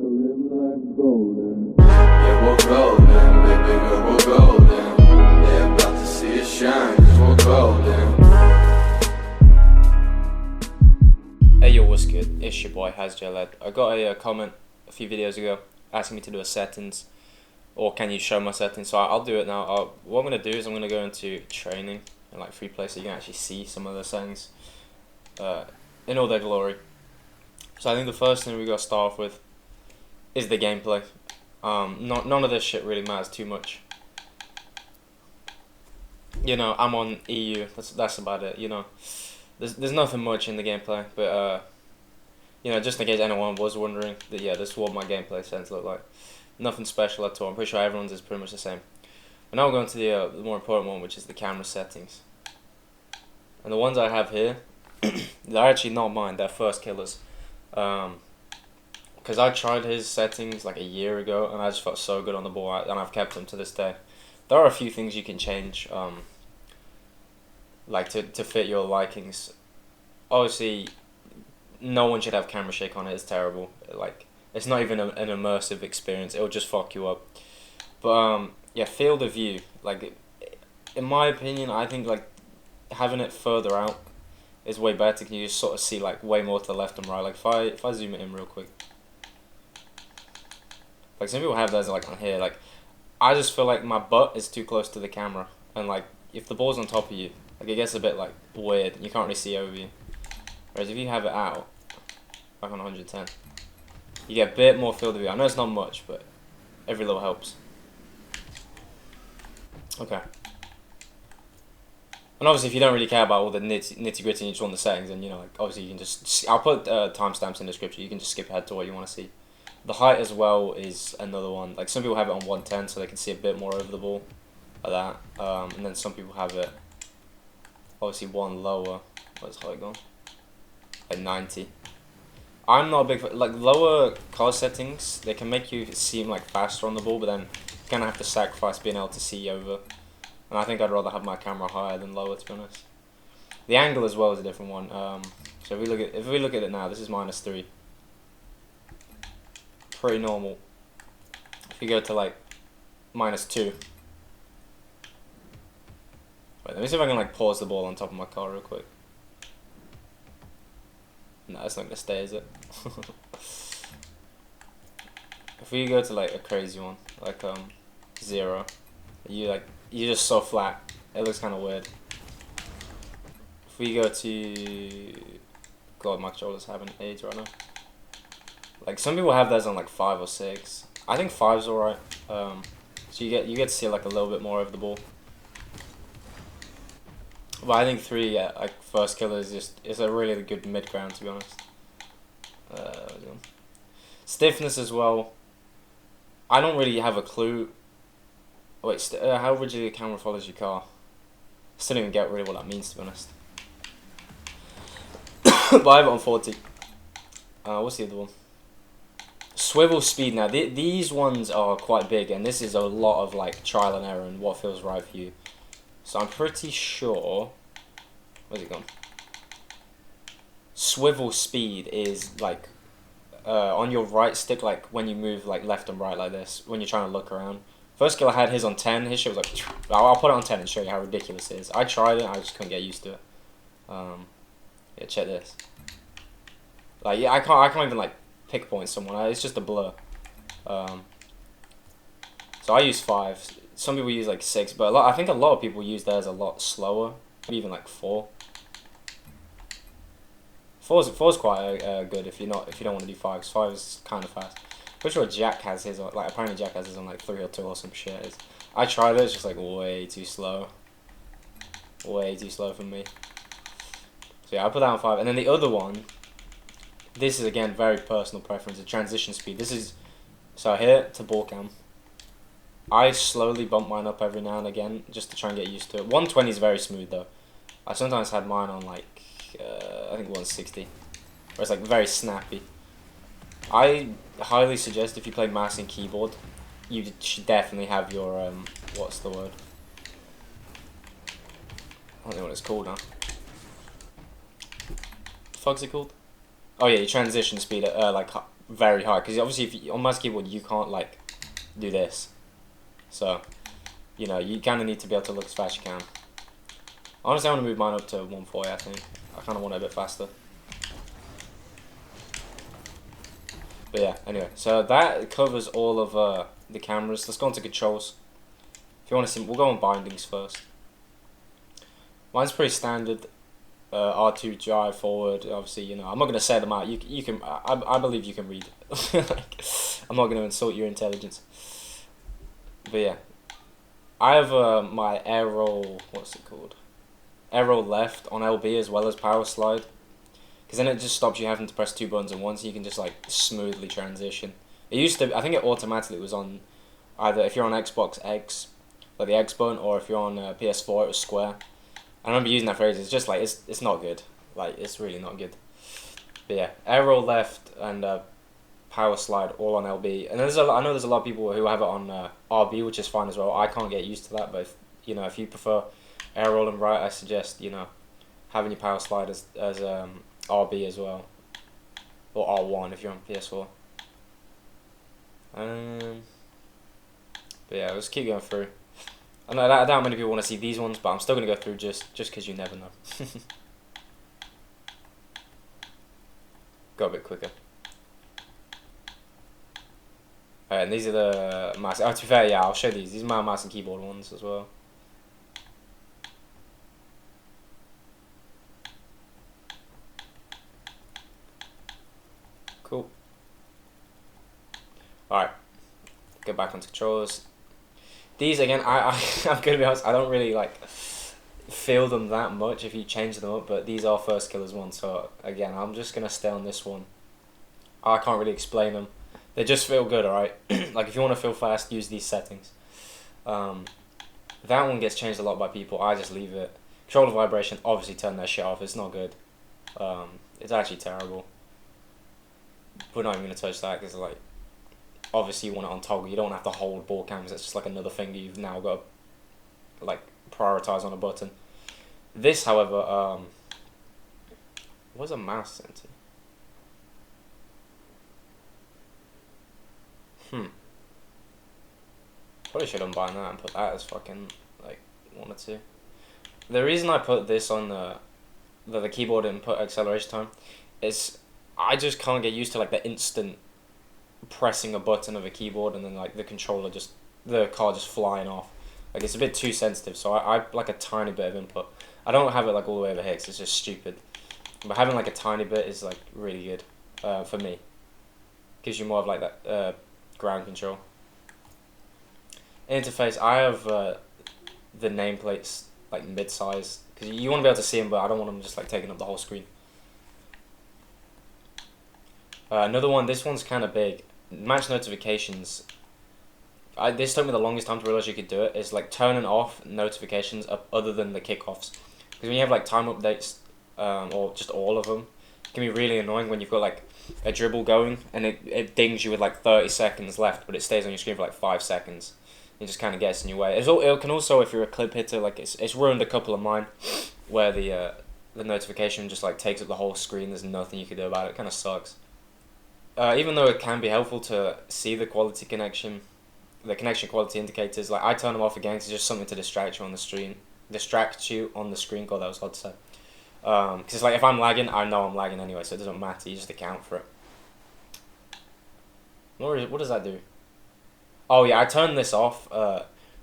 live like golden. Yeah, we're golden, baby girl, we're golden. They're about to see us shine, cause we're golden. Hey yo, what's good? It's your boy HazzaJLead. I got a comment a few videos ago asking me to do a settings, or can you show my settings? So I'll do it now. What I'm gonna do is I'm gonna go into training and like free play, so you can actually see some of the settings in all their glory. So I think the first thing we gotta start off with is the gameplay. None of this shit really matters too much. You know, I'm on EU. That's about it. You know, there's nothing much in the gameplay, but you know, just in case anyone was wondering, that yeah, this is what my gameplay settings look like. Nothing special at all. I'm pretty sure everyone's is pretty much the same. But now we're going to the more important one, which is the camera settings. And the ones I have here, they're actually not mine. They're first killers. Because I tried his settings like a year ago, and I just felt so good on the ball, and I've kept them to this day. There are a few things you can change, like to fit your likings. Obviously, no one should have camera shake on it. It's terrible. Like, it's not even an immersive experience. It'll just fuck you up. But yeah, field of view. Like, in my opinion, I think like having it further out is way better. You just sort of see like way more to the left and right. Like if I zoom it in real quick, like some people have those like on here. Like I just feel like my butt is too close to the camera, and like if the ball's on top of you, like it gets a bit like weird. You can't really see over you. Whereas if you have it out, like on 110, you get a bit more field of view. I know it's not much, but every little helps. Okay. And obviously, if you don't really care about all the nitty gritty and you just want the settings, then you know, like obviously you can just. I'll put timestamps in the description. You can just skip ahead to what you want to see. The height as well is another one. Like some people have it on 110, so they can see a bit more over the ball, like that. And then some people have it obviously one lower. Where's height gone? Like 90. I'm not a big fan. Like lower car settings, they can make you seem like faster on the ball, but then you kind of have to sacrifice being able to see over. And I think I'd rather have my camera higher than lower, to be honest. The angle as well is a different one. So if we look at it now, this is -3. Pretty normal. If you go to like -2. Wait, let me see if I can like pause the ball on top of my car real quick. No, it's not gonna stay, is it? If we go to like a crazy one, like 0, you're just so flat. It looks kind of weird. If we go to, God, my controller's having AIDS right now. Like some people have those on like 5 or 6. I think 5's alright. So you get to see like a little bit more of the ball. But I think 3, yeah, like first killer is a really good mid ground, to be honest. Stiffness as well. I don't really have a clue. Wait, how rigid the camera follows your car? Still don't even get really what that means, to be honest. But I have it on 40. What's the other one? Swivel speed. Now these ones are quite big, and this is a lot of like trial and error and what feels right for you. So I'm pretty sure. Where's it gone? Swivel speed is like on your right stick, like when you move like left and right like this, when you're trying to look around. First killer had his on 10. His shit was like. I'll put it on 10 and show you how ridiculous it is. I tried it. I just couldn't get used to it. Yeah, check this. Like yeah, I can't even like pick point someone. It's just a blur. So I use 5. Some people use like 6, but I think a lot of people use theirs a lot slower. Maybe even like 4. 4's quite good if you don't want to do 5. 'Cause 5 is kind of fast. Pretty sure Jack has his on, like apparently Jack has his on like 3 or 2 or some shit. I tried it. It's just like way too slow. Way too slow for me. So yeah, I put that on 5, and then the other one. This is again very personal preference. The transition speed. This is so here to ball cam. I slowly bump mine up every now and again just to try and get used to it. 120 is very smooth though. I sometimes had mine on like I think 160, where it's like very snappy. I highly suggest if you play mouse and keyboard, you should definitely have your what's the word? I don't know what it's called now. The fuck's it called? Oh yeah, your transition speed at like very high, because obviously if you, on mouse keyboard you can't like do this, so you know you kind of need to be able to look as fast as you can. Honestly, I want to move mine up to 140. I think I kind of want it a bit faster. But yeah, anyway, so that covers all of the cameras. Let's go on to controls. If you want to see, we'll go on bindings first. Mine's pretty standard. R2 drive forward. Obviously, you know, I'm not gonna say them out. You can. I believe you can read. Like, I'm not gonna insult your intelligence. But yeah, I have my air roll. What's it called? Air roll left on LB as well as power slide. Because then it just stops you having to press 2 buttons at once, and you can just like smoothly transition. It used to, I think it automatically was on either if you're on Xbox X, like the X button, or if you're on PS4, it was square. I remember using that phrase. It's just like it's not good. Like it's really not good. But yeah, air roll left and power slide all on LB. And I know there's a lot of people who have it on RB, which is fine as well. I can't get used to that, but if, you know, if you prefer air roll and right, I suggest, you know, having your power slide as RB as well, or R1 if you're on PS4. But yeah, let's keep going through. I doubt how many people want to see these ones, but I'm still gonna go through just because you never know. Go a bit quicker. Alright, and these are the mouse. Oh, to be fair, yeah, I'll show these. These are my mouse and keyboard ones as well. Cool. Alright, get back onto controllers. These again, I'm gonna be honest, I don't really like feel them that much if you change them up, but these are first killers ones, so again, I'm just gonna stay on this one. I can't really explain them. They just feel good, alright? Like if you want to feel fast, use these settings. That one gets changed a lot by people. I just leave it. Controller vibration, obviously turn that shit off. It's not good. It's actually terrible. We're not even gonna touch that because like, obviously you want it on toggle. You don't have to hold ball cams. It's just like another thing you've now got to like prioritize on a button. This, however, what's a mouse sensor? Probably should unbind that and put that as fucking like 1 or 2. The reason I put this on the keyboard input acceleration time is I just can't get used to like the instant pressing a button of a keyboard and then like the controller just, the car just flying off. Like it's a bit too sensitive, so I like a tiny bit of input. I don't have it like all the way over here 'cause it's just stupid. But having like a tiny bit is like really good for me. Gives you more of like that ground control. Interface, I have the nameplates like mid-size because you want to be able to see them, but I don't want them just like taking up the whole screen. Another one, this one's kind of big. Match notifications. This took me the longest time to realize you could do it. Is like turning off notifications other than the kickoffs, because when you have like time updates or just all of them, it can be really annoying when you've got like a dribble going and it dings you with like 30 seconds left, but it stays on your screen for like 5 seconds. It just kind of gets in your way. It can also, if you're a clip hitter, like it's ruined a couple of mine, where the notification just like takes up the whole screen. There's nothing you can do about it. It kind of sucks. Even though it can be helpful to see the connection quality indicators, like I turn them off again because it's just something to distract you on the screen. God, that was hard to say. Because it's like if I'm lagging, I know I'm lagging anyway, so it doesn't matter. You just account for it. What does that do? Oh yeah, I turned this off.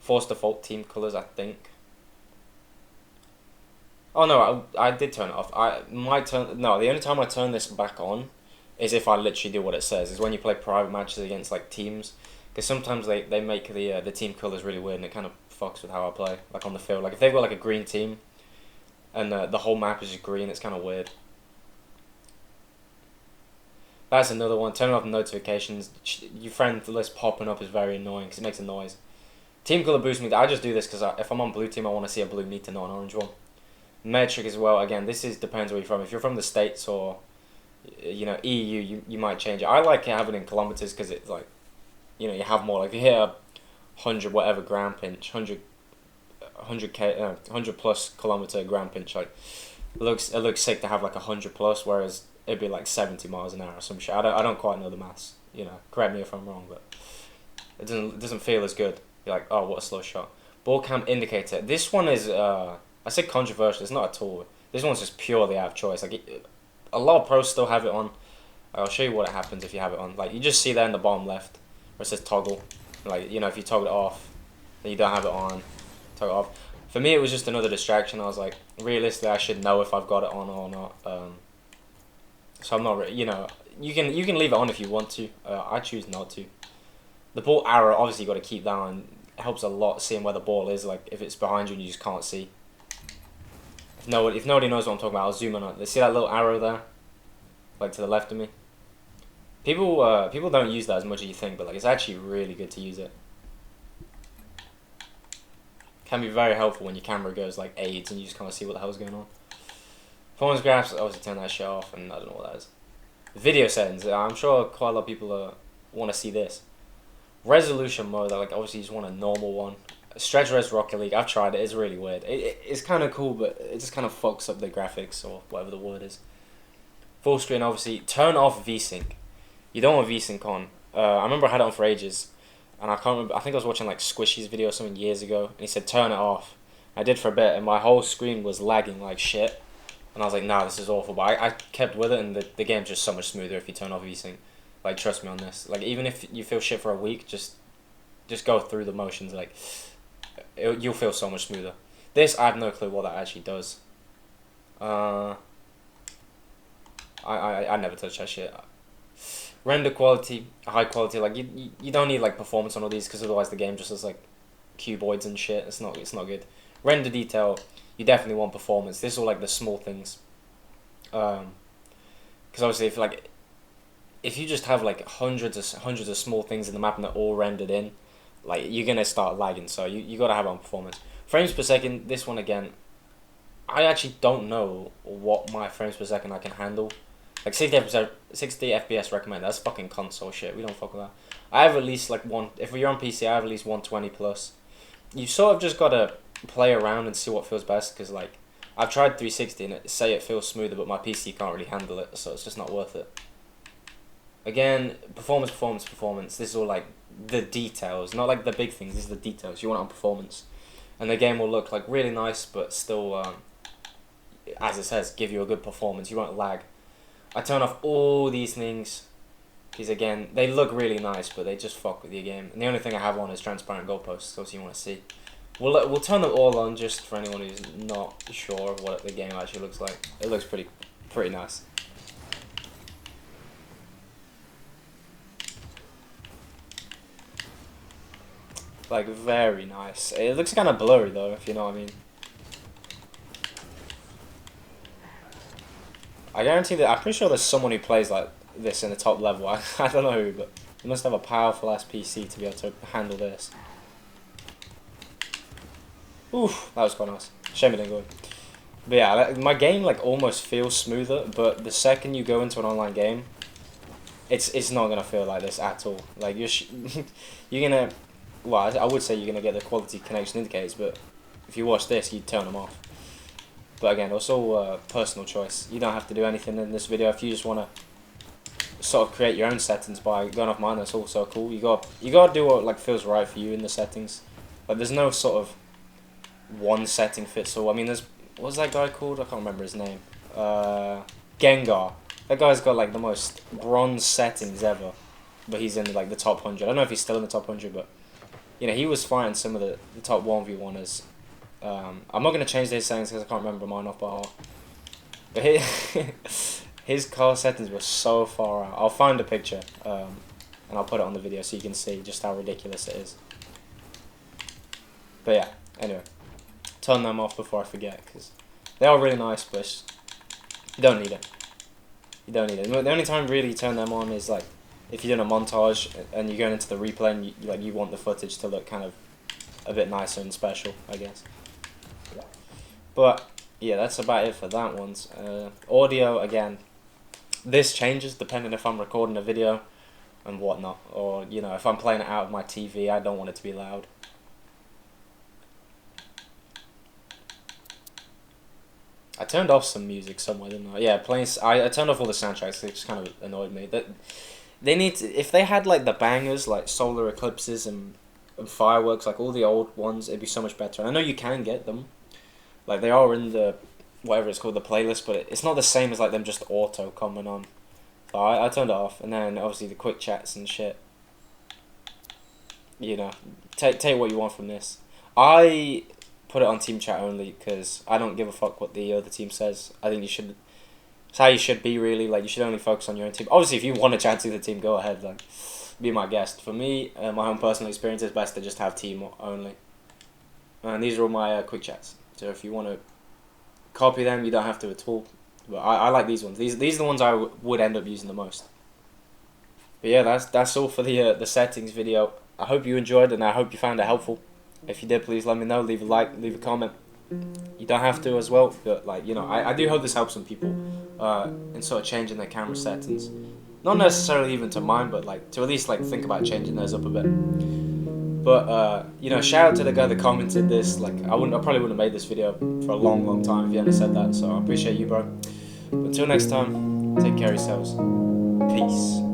Force default team colors, I think. Oh no, I did turn it off. The only time I turn this back on is if I literally do what it says. Is when you play private matches against like teams, because sometimes they make the team colors really weird and it kind of fucks with how I play. Like on the field, like if they've got like a green team, and the whole map is just green, it's kind of weird. That's another one. Turning off notifications. Your friend list popping up is very annoying because it makes a noise. Team color boost meter. I just do this because if I'm on blue team, I want to see a blue meter, not an orange one. Metric as well. Again, depends where you're from. If you're from the States or EU, you might change it. I like having it in kilometers because it's like, you have more. Like if you hit 100 whatever ground pinch, 100 plus kilometer ground pinch, like it looks sick to have like 100 plus. Whereas it'd be like 70 miles an hour or some shit. I don't quite know the maths. You know, correct me if I'm wrong, but it doesn't feel as good. You're like, oh, what a slow shot. Ball cam indicator. This one is I say controversial. It's not at all. This one's just purely out of choice. Like a lot of pros still have it on. I'll show you what happens if you have it on. Like you just see there in the bottom left where it says toggle. Like, you know, if you toggle it off, then you don't have it on. Toggle it off. For me, it was just another distraction. I was like, realistically, I should know if I've got it on or not. So I'm not, you know, you can leave it on if you want to. I choose not to. The ball arrow, obviously, you got to keep that on. It helps a lot seeing where the ball is. Like if it's behind you and you just can't see. If nobody knows what I'm talking about, I'll zoom in on it. See that little arrow there, like to the left of me. People don't use that as much as you think, but like it's actually really good to use it. Can be very helpful when your camera goes like AIDS and you just can't see what the hell's going on. Performance graphs, obviously turn that shit off, and I don't know what that is. Video settings, I'm sure quite a lot of people want to see this. Resolution mode, like obviously you just want a normal one. Stretch Res Rocket League, I've tried it, it's really weird. It's kind of cool, but it just kind of fucks up the graphics, or whatever the word is. Full screen, obviously. Turn off VSync. You don't want VSync on. I remember I had it on for ages, and I can't remember, I think I was watching like Squishy's video or something years ago, and he said turn it off. I did for a bit, and my whole screen was lagging like shit, and I was like, nah, this is awful, but I kept with it, and the game's just so much smoother if you turn off VSync. Like, trust me on this. Like, even if you feel shit for a week, just go through the motions, like, you'll feel so much smoother. This, I have no clue what that actually does. I never touch that shit. Render quality, high quality, like you don't need like performance on all these, because otherwise the game just is like cuboids and shit. It's not good. Render detail, you definitely want performance. This is all like the small things. Because obviously if you just have like hundreds of small things in the map and they're all rendered in, like you're gonna start lagging. So you gotta have it on performance. Frames per second, this one again, I actually don't know what my frames per second I can handle. Like 60 FPS recommended. That's fucking console shit. We don't fuck with that. I have at least like if you're on PC, I have at least 120 plus. You sort of just gotta play around and see what feels best, because like I've tried 360 and it feels smoother, but my PC can't really handle it, so it's just not worth it. Again, performance. This is all like the details, not like the big things. These are the details. You want it on performance, and the game will look like really nice, but still, as it says, give you a good performance. You won't lag. I turn off all these things, because again, they look really nice, but they just fuck with your game. And the only thing I have on is transparent goalposts, so you want to see. We'll turn them all on just for anyone who's not sure of what the game actually looks like. It looks pretty nice. Like, very nice. It looks kind of blurry though, if you know what I mean. I guarantee that, I'm pretty sure there's someone who plays like this in the top level. I don't know who, but you must have a powerful ass PC to be able to handle this. Oof, that was quite nice. Shame it didn't go in. But yeah, my game like almost feels smoother, but the second you go into an online game, it's not gonna feel like this at all. Like you're gonna, well, I would say you're gonna get the quality connection indicators, but if you watch this, you'd turn them off. But again, it's all personal choice. You don't have to do anything in this video. If you just want to sort of create your own settings by going off mine, that's also cool. You got to do what like feels right for you in the settings. Like there's no sort of one setting fits all. I mean, what's that guy called? I can't remember his name. Gengar. That guy's got like the most bronze settings ever, but he's in like the top 100. I don't know if he's still in the top 100, but you know, he was fighting some of the top 1v1ers. I'm not going to change these settings because I can't remember mine off by heart. But his car settings were so far out. I'll find a picture and I'll put it on the video so you can see just how ridiculous it is. But yeah, anyway, turn them off before I forget, because they are really nice, but you don't need it. You don't need it. The only time really you turn them on is like if you're doing a montage and you're going into the replay and you want the footage to look kind of a bit nicer and special, I guess. But yeah, that's about it for that one. Audio, again, this changes depending if I'm recording a video and whatnot, or you know, if I'm playing it out of my TV, I don't want it to be loud. I turned off some music somewhere, didn't I? Yeah, playing. I turned off all the soundtracks. It just kind of annoyed me. That they need to, if they had like the bangers, like solar eclipses and fireworks, like all the old ones, it'd be so much better. I know you can get them, like they are in the whatever it's called, the playlist, but it's not the same as like them just auto coming on. So I turned it off, and then obviously the quick chats and shit. You know, take what you want from this. I put it on team chat only because I don't give a fuck what the other team says. I think you should. It's how you should be, really. Like, you should only focus on your own team. Obviously, if you want to chat to the team, go ahead. Like, be my guest. For me, my own personal experience, is best to just have team only. And these are all my quick chats. So if you want to copy them, you don't have to at all. But I like these ones. These are the ones I would end up using the most. But yeah, that's all for the settings video. I hope you enjoyed, and I hope you found it helpful. If you did, please let me know. Leave a like, leave a comment. You don't have to as well, but like, you know, I do hope this helps some people in sort of changing their camera settings. Not necessarily even to mine, but like to at least like think about changing those up a bit. But you know, shout out to the guy that commented this. Like, I probably wouldn't have made this video for a long time if you hadn't said that. So I appreciate you, bro. But until next time, take care of yourselves. Peace.